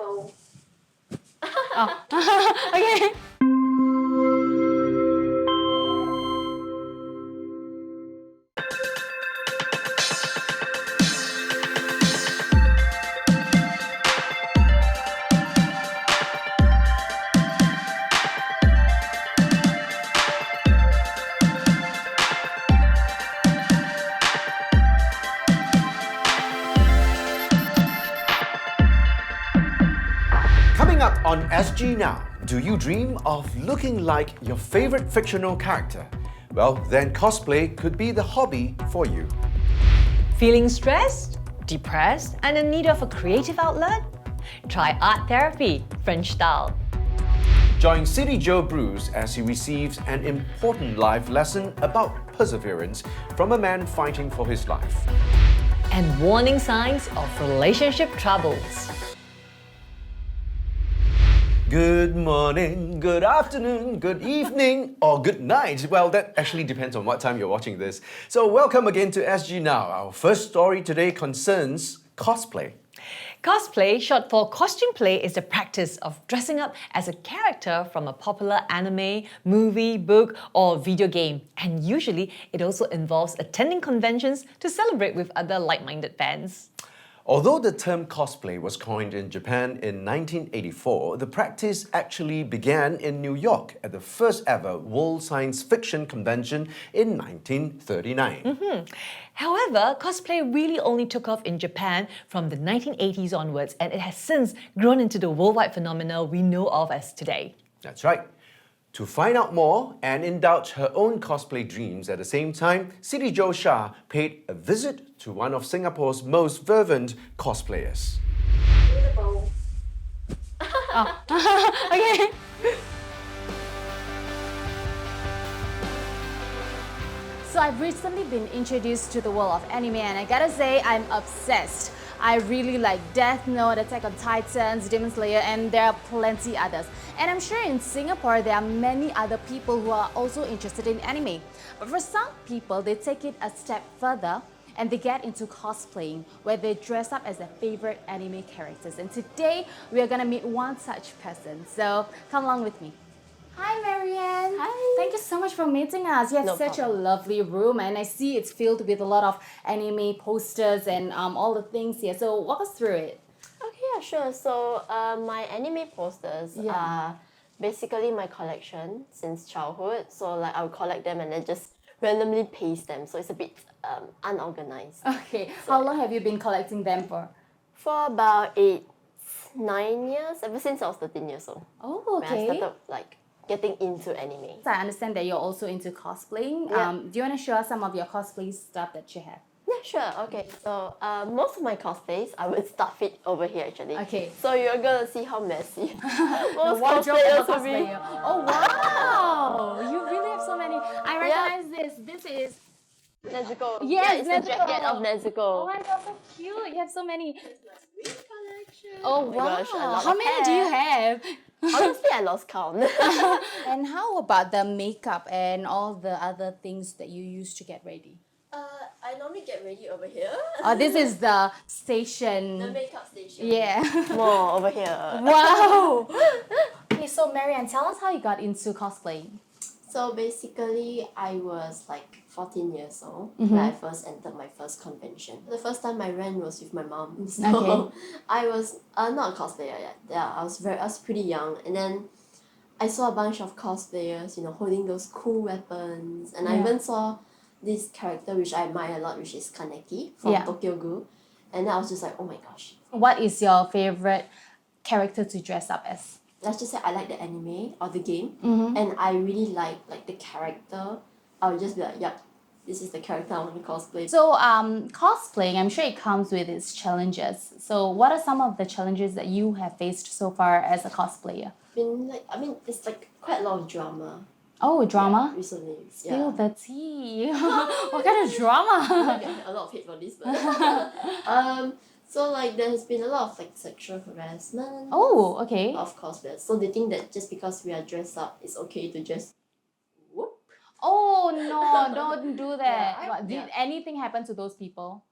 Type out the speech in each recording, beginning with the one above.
Beautiful. Oh, okay. Coming up on SG Now, do you dream of looking like your favorite fictional character? Well, then cosplay could be the hobby for you. Feeling stressed, depressed, and in need of a creative outlet? Try art therapy, French style. Join CityJo Bruce as he receives an important life lesson about perseverance from a man fighting for his life. And warning signs of relationship troubles. Good morning, good afternoon, good evening, or good night. Well, that actually depends on what time you're watching this. So welcome again to SG Now. Our first story today concerns cosplay. Cosplay, short for costume play, is the practice of dressing up as a character from a popular anime, movie, book, or video game. And usually, it also involves attending conventions to celebrate with other like-minded fans. Although the term cosplay was coined in Japan in 1984, the practice actually began in New York at the first ever World Science Fiction Convention in 1939. However, cosplay really only took off in Japan from the 1980s onwards, and it has since grown into the worldwide phenomenon we know of as today. That's right. To find out more and indulge her own cosplay dreams at the same time, CityJo Syah paid a visit to one of Singapore's most fervent cosplayers. Beautiful. Okay. So I've recently been introduced to the world of anime and I gotta say I'm obsessed. I really like Death Note, Attack on Titans, Demon Slayer, and there are plenty others. And I'm sure in Singapore there are many other people who are also interested in anime. But for some people, they take it a step further and they get into cosplaying, where they dress up as their favorite anime characters. And today, we are gonna meet one such person. So come along with me. Hi, Marianne. Hi. Thank you so much for meeting us. You have No such problem. a lovely room, and I see it's filled with a lot of anime posters and all the things here. So walk us through it. Okay, yeah, sure. So my anime posters Yeah. are basically my collection since childhood. So like I would collect them and then just randomly paste them. So it's a bit unorganized. Okay. How long have you been collecting them for? For about 9 years, ever since I was 13 years old. Oh, When I okay. started like getting into anime. So I understand that you're also into cosplaying. Yeah. Do you want to show us some of your cosplay stuff that you have? Yeah, sure. Okay, so most of my cosplays, I would stuff it over here actually. Okay. So you're gonna see how messy most Wardrobe cosplayers of a will be. cosplayer. Oh wow! You really have so many. I recognize this. This is. Nezuko. Yes, yeah, it's Nezuko. the jacket of Nezuko. Oh my god, so cute! You have so many. Collection. Oh, my wow! gosh, a lot How of many do you hair. have? Honestly, I lost count. And how about the makeup and all the other things that you use to get ready? I normally get ready over here. Oh, this is the the station. makeup station. Yeah. More over here. Wow. Okay, so Marianne, tell us how you got into cosplaying. So basically, I was like 14 years old when I first entered my first convention. The first time I ran was with my mom. So Okay. I was not a cosplayer yet. Yeah, I was pretty young, and then I saw a bunch of cosplayers, holding those cool weapons, and I Yeah. even saw this character which I admire a lot, which is Kaneki from Yeah. Tokyo Ghoul, and then I was just like, oh my gosh. What is your favorite character to dress up as? Let's just say I like the anime or the game, and I really like the character. I would just be like, yep, this is the character I want to cosplay. So, cosplaying, I'm sure it comes with its challenges. So, what are some of the challenges that you have faced so far as a cosplayer? It's like quite a lot of drama. Oh, drama? Recently. Spill the tea. What kind of drama? I get a lot of hate for this, but so like there has been a lot of like sexual harassment. Oh, okay. Of cosplayers. So they think that just because we are dressed up, it's okay to just whoop. Oh no, don't do that. Yeah, What, did anything happen to those people?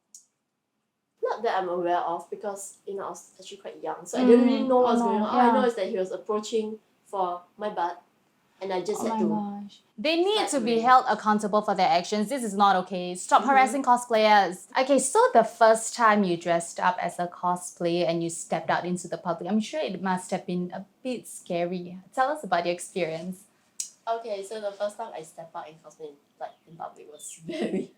Not that I'm aware of because I was actually quite young, so I didn't really know what's going on. All I know is that he was approaching for my butt, and I just had to. Gosh. They need slide to be away. held accountable for their actions. This is not okay. Stop harassing cosplayers. Okay, so the first time you dressed up as a cosplayer and you stepped out into the public, I'm sure it must have been a bit scary. Tell us about your experience. Okay, so the first time I stepped out in cosplay, like in public, was very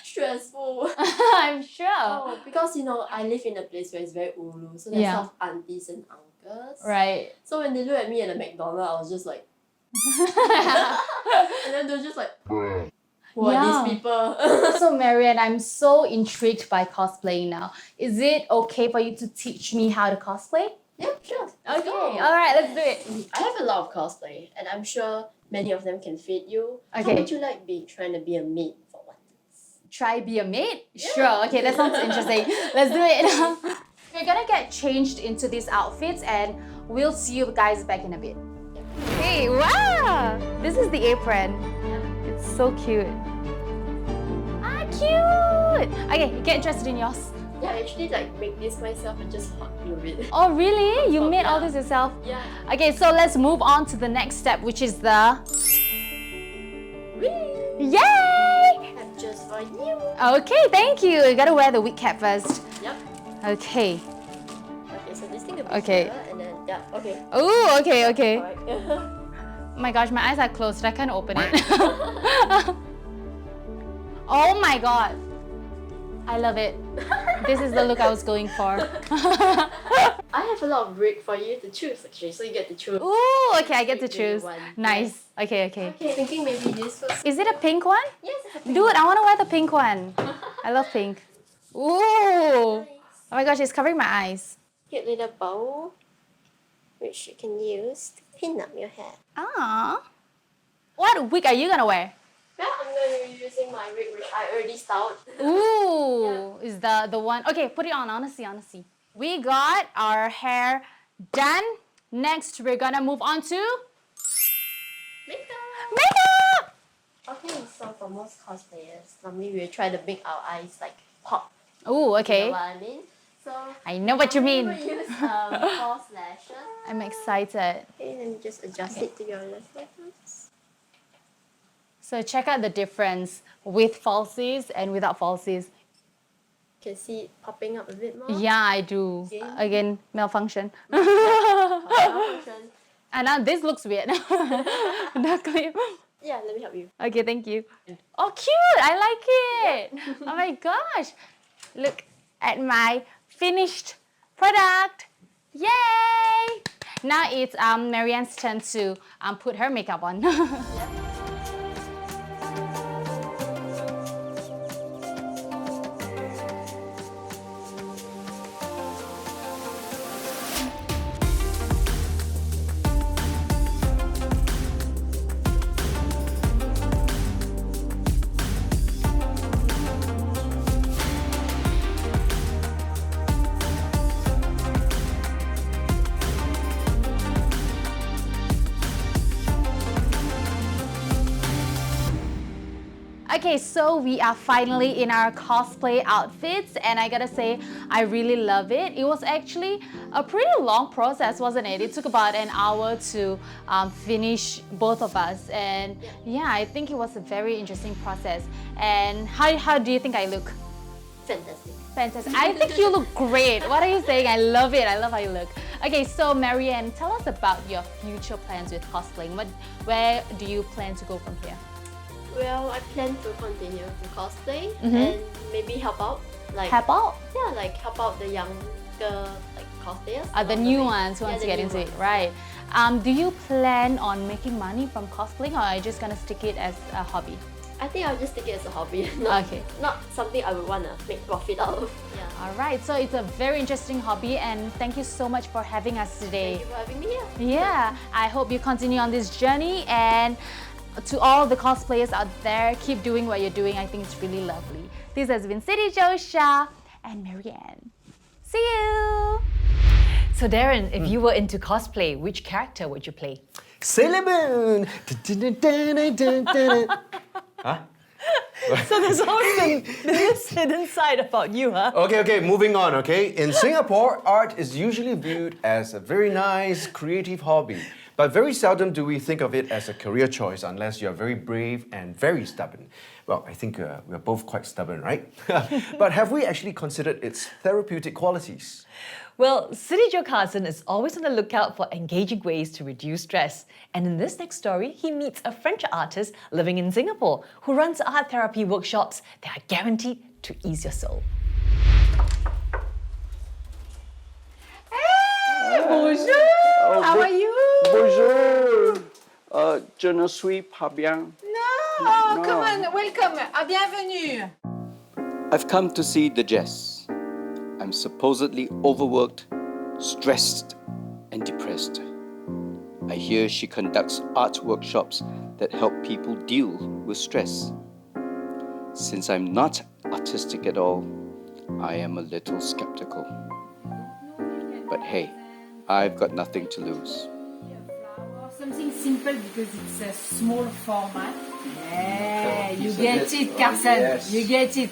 stressful. I'm sure. Oh, because I live in a place where it's very ulu, so there's a lot of aunties and uncles. Right. So when they look at me at the McDonald's, I was just like, and then they're just like, who are these people? So Marianne, I'm so intrigued by cosplaying now. Is it okay for you to teach me how to cosplay? Yeah, sure. Okay, Let's go. alright, let's do it. I have a lot of cosplay, and I'm sure many of them can fit you. Okay. How would you like trying to be a maid for one? Try be a maid? Sure, okay, that sounds interesting. Let's do it. We're gonna get changed into these outfits and we'll see you guys back in a bit. Hey, wow! This is the apron. It's so cute. Ah, cute! Okay, get dressed in yours. Yeah, I actually make this myself and just hot glue it. Oh, really? You top, made all yeah. this yourself? Yeah. Okay, so let's move on to the next step, which is the... Whee! Yay! I'm just for you. Okay, thank you. You gotta wear the wig cap first. Yep. Okay. Okay, so this thing will be Okay. here, and then okay. Oh, okay, okay. Alright. Oh my gosh, my eyes are closed. I can't open it. Oh my god. I love it. This is the look I was going for. I have a lot of rig for you to choose actually, so you get to choose. Ooh, okay, I get to Which do you choose. want? Nice. Okay, okay. Okay, thinking maybe this was. Is it a pink one? Yes, it's a pink Dude, one. I want to wear the pink one. I love pink. Ooh. Oh my gosh, it's covering my eyes. Cute little bow, which you can use to pin up your head. Ah. What wig are you gonna wear? Yeah, I'm going to be using my rig, which I already styled. Ooh, is the one. Okay, put it on. Honestly. We got our hair done. Next, we're gonna move on to Makeup. makeup. Okay, so for most cosplayers, normally we try to make our eyes pop. Ooh, You know okay. what I mean? So I know what you mean. we use false lashes. I'm excited. Okay, let me just adjust it to your left lashes. So check out the difference with falsies and without falsies. You can see it popping up a bit more. Yeah, I do. Okay. Again, malfunction. Malfunction. And now this looks weird. Not clear. Yeah, let me help you. Okay, thank you. Oh, cute! I like it. Oh my gosh! Look at my finished product. Yay! Now it's Marianne's turn to put her makeup on. Okay, so we are finally in our cosplay outfits and I gotta say, I really love it. It was actually a pretty long process, wasn't it? It took about an hour to finish both of us and yeah, I think it was a very interesting process. And how do you think I look? Fantastic. Fantastic. I think you look great. What are you saying? I love it. I love how you look. Okay, so Marianne, tell us about your future plans with cosplaying. Where do you plan to go from here? Well, I plan to continue to cosplay and maybe help out. Help out? Yeah, help out the younger cosplayers. The new ones who want to get into it, right? Do you plan on making money from cosplaying or are you just gonna stick it as a hobby? I think I'll just take it as a hobby, not something I would want to make profit out of. Yeah. All right, so it's a very interesting hobby and thank you so much for having us today. Thank you for having me here. Yeah, I hope you continue on this journey and to all the cosplayers out there, keep doing what you're doing. I think it's really lovely. This has been CityJo Syah and Marianne. See you! So Darren, if you were into cosplay, which character would you play? Sailor Moon! Huh? So there's always this hidden side about you, huh? Okay, moving on, okay? In Singapore, art is usually viewed as a very nice, creative hobby. But very seldom do we think of it as a career choice unless you're very brave and very stubborn. Well, I think we're both quite stubborn, right? But have we actually considered its therapeutic qualities? Well, CityJo Carson is always on the lookout for engaging ways to reduce stress. And in this next story, he meets a French artist living in Singapore who runs art therapy workshops that are guaranteed to ease your soul. Bonjour! How are you? Bonjour! Je ne suis pas bien. No, come on, welcome. Bienvenue. I've come to see the Jess. I'm supposedly overworked, stressed, and depressed. I hear she conducts art workshops that help people deal with stress. Since I'm not artistic at all, I am a little skeptical. But hey, I've got nothing to lose. Something simple because it's a small format. Yeah, you get it, Carson. Yes. You get it.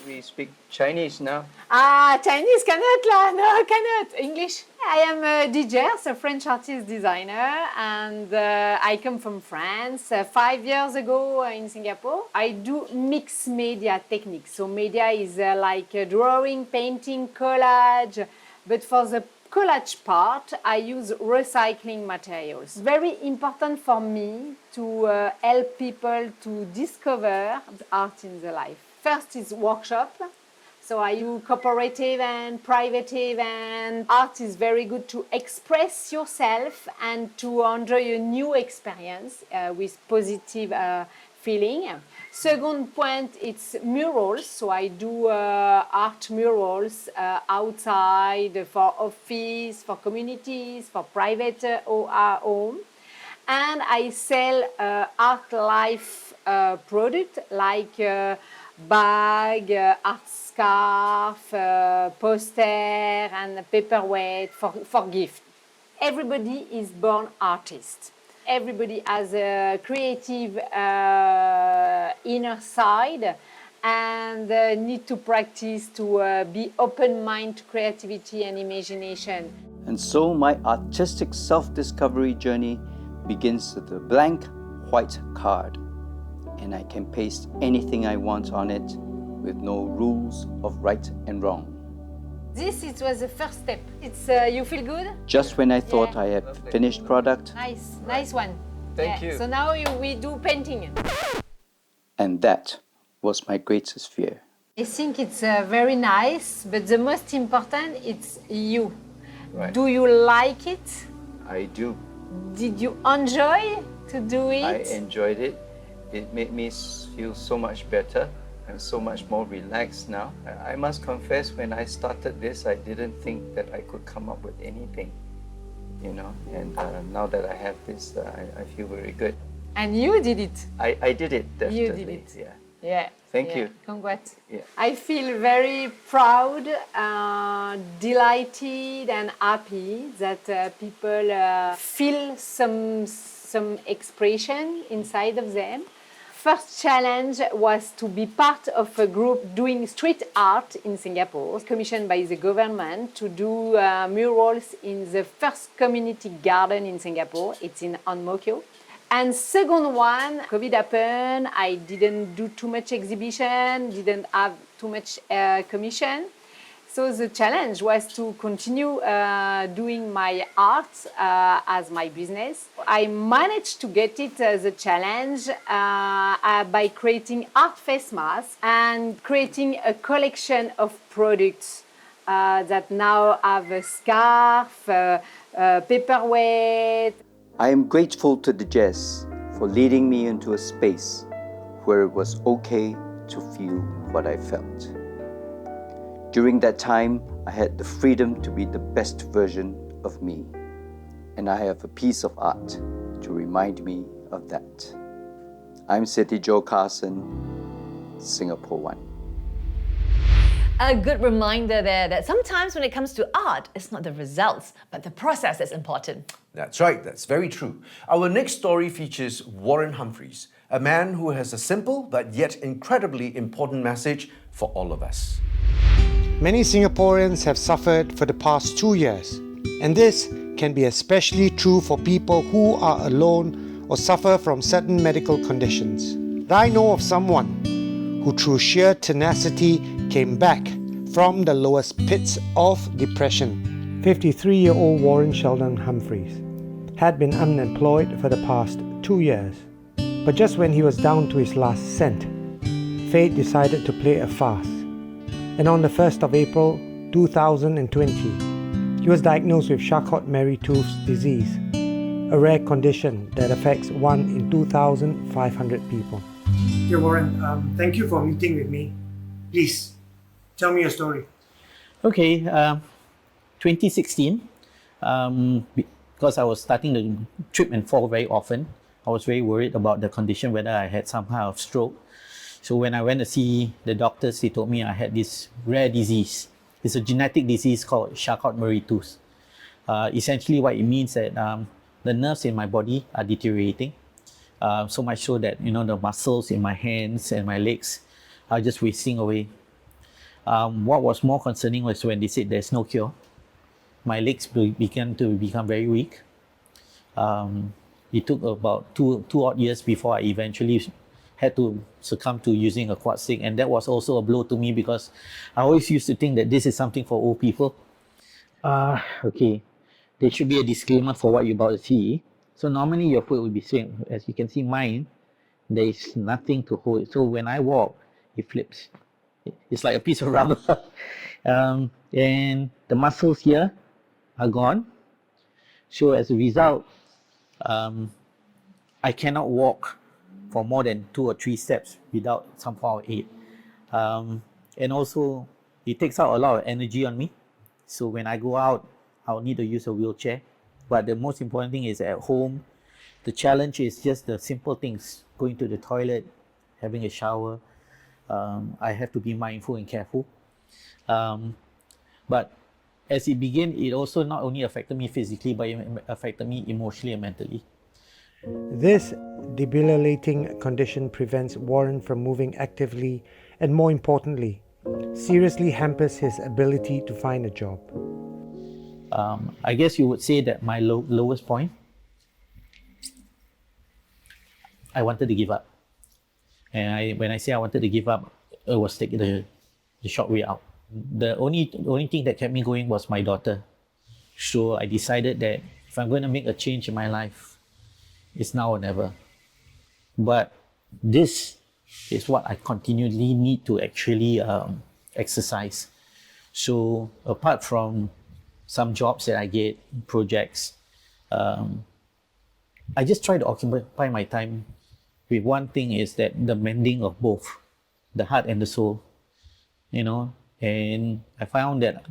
We speak Chinese now. Chinese cannot lah. No, cannot. English. I am a DJ, a French artist designer, and I come from France. 5 years ago in Singapore, I do mixed media techniques. So media is like drawing, painting, collage, but for the collage part, I use recycling materials. Very important for me to help people to discover art in their life. First is workshop. So I do cooperative and private event. Art is very good to express yourself and to enjoy a new experience with positive feeling. Second point, it's murals. So I do art murals outside for office, for communities, for private home. And I sell art life product like bag, art scarf, poster and paperweight for gift. Everybody is born artist. Everybody has a creative inner side and need to practice to be open-minded to creativity and imagination. And so my artistic self-discovery journey begins with a blank white card. And I can paste anything I want on it with no rules of right and wrong. This it was the first step. It's you feel good? Just when I thought Yeah. I had finished product, Nice one. Thank you. So now we do painting. and that was my greatest fear. I think it's very nice, but the most important it's you. Right. Do you like it? I do. Did you enjoy to do it? I enjoyed it. It made me feel so much better and so much more relaxed now. I must confess, when I started this, I didn't think that I could come up with anything, you know. And now that I have this, I feel very good. And you did it. I did it, definitely. You did it. Yeah. Yeah. Thank yeah. you. Congrats. Yeah. I feel very proud, delighted, and happy that people feel some expression inside of them. First challenge was to be part of a group doing street art in Singapore, commissioned by the government to do murals in the first community garden in Singapore. It's in Ang Mo Kio. And second one, COVID happened. I didn't do too much exhibition, didn't have too much commission. So the challenge was to continue doing my art as my business. I managed to get it as a challenge by creating art face masks and creating a collection of products that now have a scarf, paperweight. I am grateful to the Jess for leading me into a space where it was okay to feel what I felt. During that time, I had the freedom to be the best version of me, and I have a piece of art to remind me of that. I'm CityJo Carson, Singapore 1. A good reminder there that sometimes when it comes to art, it's not the results, but the process that's important. That's right, that's very true. Our next story features Warren Humphries, a man who has a simple but yet incredibly important message for all of us. Many Singaporeans have suffered for the past 2 years, and this can be especially true for people who are alone or suffer from certain medical conditions. I know of someone who through sheer tenacity came back from the lowest pits of depression. 53-year-old Warren Humphries had been unemployed for the past 2 years. But just when he was down to his last cent, fate decided to play a farce. And on the 1st of April 2020, he was diagnosed with Charcot-Marie-Tooth's disease, a rare condition that affects 1 in 2,500 people. Dear Warren, thank you for meeting with me. Please, tell me your story. Okay, 2016, because I was starting to trip and fall very often, I was very worried about the condition, whether I had some kind of stroke. So when I went to see the doctors, they told me I had this rare disease. It's a genetic disease called Charcot-Marie-Tooth. Essentially what it means that the nerves in my body are deteriorating. So much so that, the muscles in my hands and my legs are just wasting away. What was more concerning was when they said there's no cure. My legs began to become very weak. It took about two odd years before I eventually had to succumb to using a quad stick, and that was also a blow to me because I always used to think that this is something for old people. Okay, there should be a disclaimer for what you're about to see. So normally your foot will be straight. As you can see mine, there is nothing to hold it. So when I walk, it flips. It's like a piece of rubber. And the muscles here are gone. So as a result, I cannot walk for more than 2 or 3 steps without some form of aid. And also, it takes out a lot of energy on me. So when I go out, I'll need to use a wheelchair. But the most important thing is at home, the challenge is just the simple things, going to the toilet, having a shower. I have to be mindful and careful. But as it began, it also not only affected me physically, but it affected me emotionally and mentally. This debilitating condition prevents Warren from moving actively and, more importantly, seriously hampers his ability to find a job. I guess you would say that my lowest point, I wanted to give up. And when I say I wanted to give up, it was taking the short way out. The only thing that kept me going was my daughter. So I decided that if I'm going to make a change in my life, it's now or never. But this is what I continually need to actually exercise. So apart from some jobs that I get, projects, I just try to occupy my time with one thing, is that the mending of both the heart and the soul, and I found that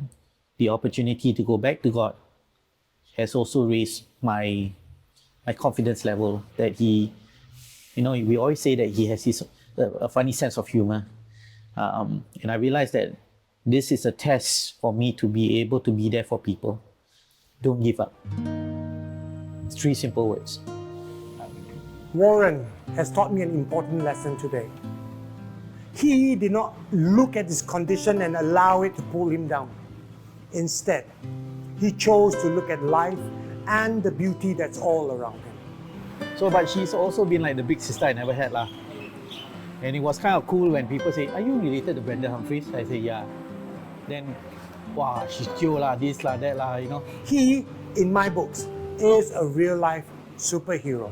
the opportunity to go back to God has also raised my confidence level, that he, we always say that he has a funny sense of humor. And I realized that this is a test for me to be able to be there for people. Don't give up. It's 3 simple words. Warren has taught me an important lesson today. He did not look at his condition and allow it to pull him down. Instead, he chose to look at life and the beauty that's all around him. So, but she's also been like the big sister I never had lah. And it was kind of cool when people say, "Are you related to Brenda Humphries?" I say, "Yeah." Then, wow, she's cute lah, this lah, that lah, He, in my books, is a real-life superhero.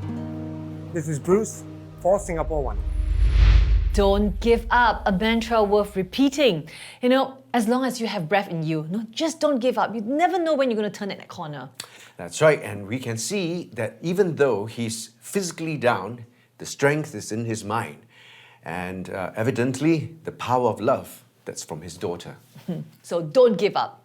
This is Bruce for Singapore One. Don't give up, a mantra worth repeating. As long as you have breath in you, just don't give up. You never know when you're going to turn that corner. That's right, and we can see that even though he's physically down, the strength is in his mind. And evidently, the power of love that's from his daughter. So don't give up.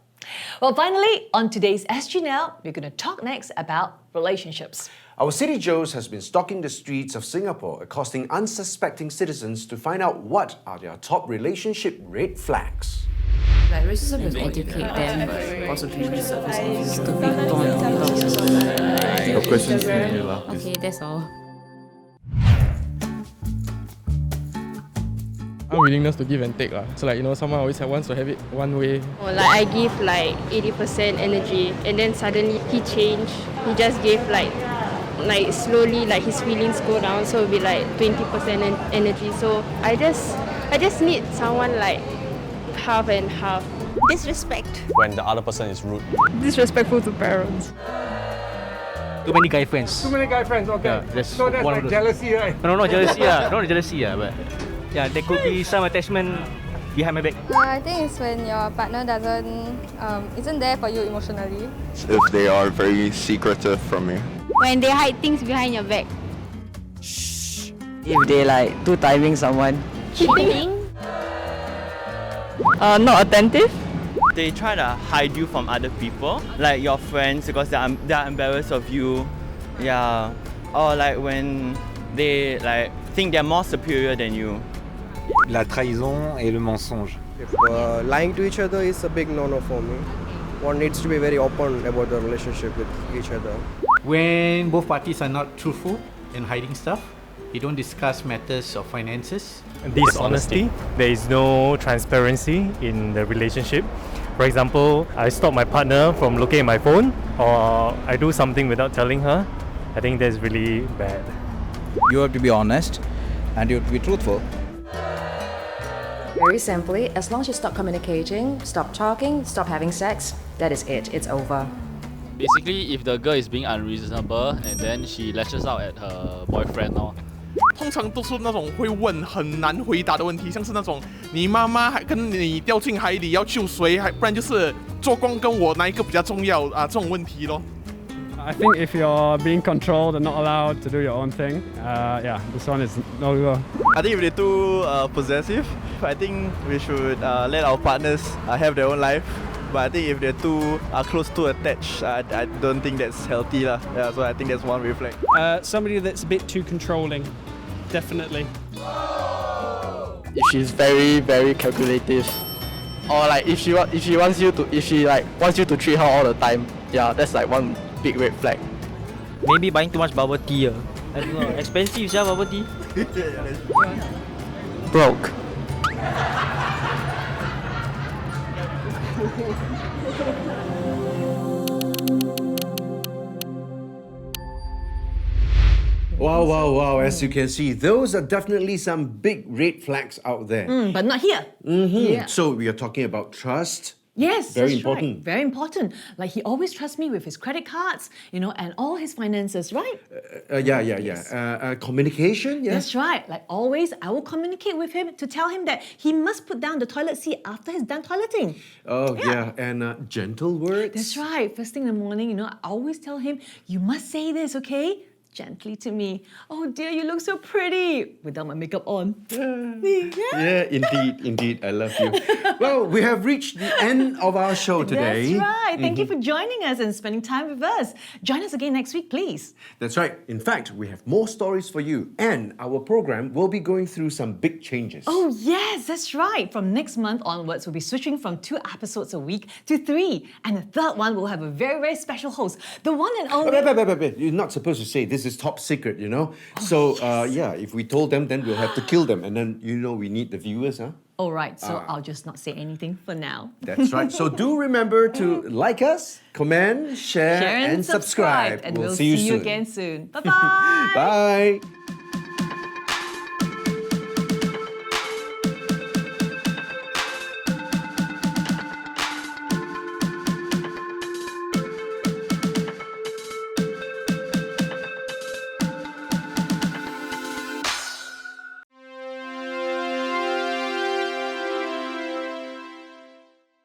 Well, finally, on today's SG Now, we're going to talk next about relationships. Our CityJoes has been stalking the streets of Singapore, accosting unsuspecting citizens to find out what are their top relationship red flags. Like racism is educate them, but possibly surface is to be Your questions, Nila. Okay, that's all. unwillingness to give and take. So like, someone always wants to have it one way. Or like I give like 80% energy and then suddenly he changed. He just gave like slowly like his feelings go down, so it'll be like 20% energy. So I just need someone like half and half. Disrespect. When the other person is rude. Disrespectful to parents. Too many guy friends. Too many guy friends, okay. Yeah, so that's like jealousy, right? No, not jealousy, not jealousy, but yeah, there could be some attachment behind my back. I think it's when your partner isn't there for you emotionally. If they are very secretive from you. When they hide things behind your back. If they like too timing someone. Cheating. Not attentive. They try to hide you from other people, like your friends, because they're embarrassed of you. Yeah. Or like when they like think they're more superior than you. La trahison et le mensonge. Lying to each other is a big no-no for me. One needs to be very open about the relationship with each other. When both parties are not truthful and hiding stuff, they don't discuss matters of finances. Dishonesty. There is no transparency in the relationship. For example, I stop my partner from looking at my phone, or I do something without telling her. I think that's really bad. You have to be honest and you have to be truthful. Very simply, as long as you stop communicating, stop talking, stop having sex, that is it. It's over. Basically, if the girl is being unreasonable and then she lashes out at her boyfriend 通常都是那种会问很难回答的问题，像是那种你妈妈还跟你掉进海里要救谁，还不然就是做工跟我哪一个比较重要啊？这种问题咯。I think if you're being controlled and not allowed to do your own thing, this one is no go. I think if they're too possessive, I think we should let our partners have their own life. But I think if they're too close to attached, I don't think that's healthy lah. Yeah, so I think that's one red flag. Somebody that's a bit too controlling, definitely. If she's very, very calculative, or like if she wants you to treat her all the time, yeah, that's like one big red flag. Maybe buying too much bubble tea. I don't know, expensive, bubble tea. Broke. Wow. As you can see, those are definitely some big red flags out there. But not here. Yeah. So we are talking about trust. Yes, very that's important. Right. Very important. Like he always trusts me with his credit cards, and all his finances, right? Communication, yeah. That's right. Like always, I will communicate with him to tell him that he must put down the toilet seat after he's done toileting. Oh, yeah. And gentle words. That's right. First thing in the morning, I always tell him, you must say this, okay? Gently to me. Oh dear, you look so pretty without my makeup on. Yeah, indeed. I love you. Well, we have reached the end of our show today. That's right. Thank you for joining us and spending time with us. Join us again next week, please. That's right. In fact, we have more stories for you, and our program will be going through some big changes. Oh yes, that's right. From next month onwards, we'll be switching from 2 episodes a week to 3. And the third one will have a very, very special host. The one and only... You're not supposed to say this is top secret, So, if we told them, then we'll have to kill them. And then, we need the viewers, huh? All right, so I'll just not say anything for now. That's right. So do remember to like us, comment, share and subscribe. And we'll see you see you soon. again soon. Bye-bye. Bye.